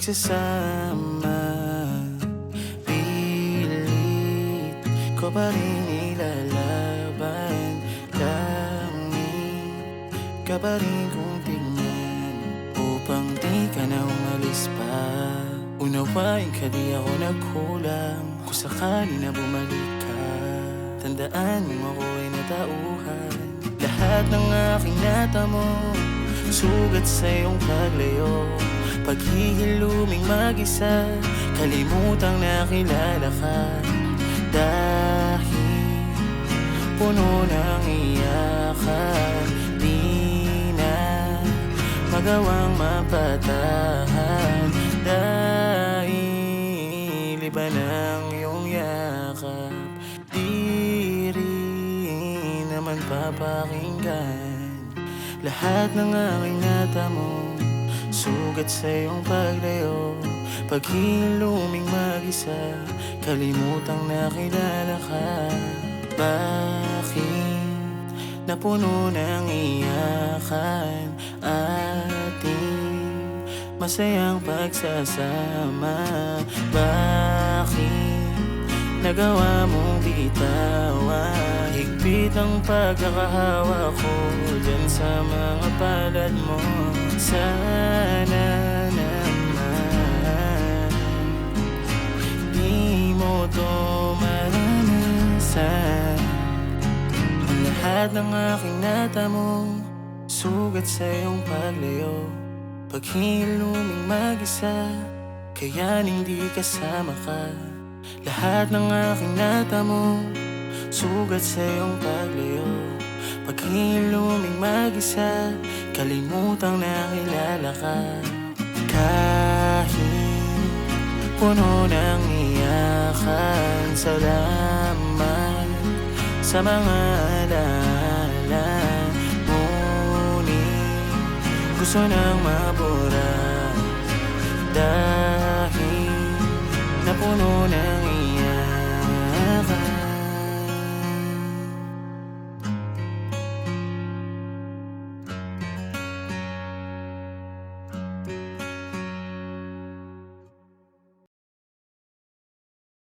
pagsasama. Pilit ko pa rin ilalaban, langit ka pa rin kung tingnan, upang di ka na umalis pa. Unawain ka, di ako nagkulang, kung sakali na bumalik ka. Tandaan mo ako'y natauhan, lahat ng aking natamo sugat sa iyong paglayo. Paghihiluming mag-isa, kalimutang nakilala ka. Dahil puno ng iyakan, di na magawang mapatahan. Dahil iba ng iyong yakap, di rin naman papakinggan. Lahat ng aking natamo sugat sa iyong paglayo. Paghiluming mag-isa, kalimutang nakilala ka. Bakit napuno ng iyakan ating masayang pagsasama? Bakit nagawa mong bitawan? Higpit ang pagkakahawa ko dyan sa mga palad mo. Sana naman di mo to maranasan. Ang lahat ng aking natamo sugat sa iyong paglayo. Paghiluming mag-isa, kaya hindi kasama ka. Lahat ng aking natamo sugat sa iyong paglayo. Paghiluming mag-isa, kalimutang nakilala ka. Kahit puno ng iyakan, salamat sa mga alaala. Ngunit gusto nang mabura, dahil napuno na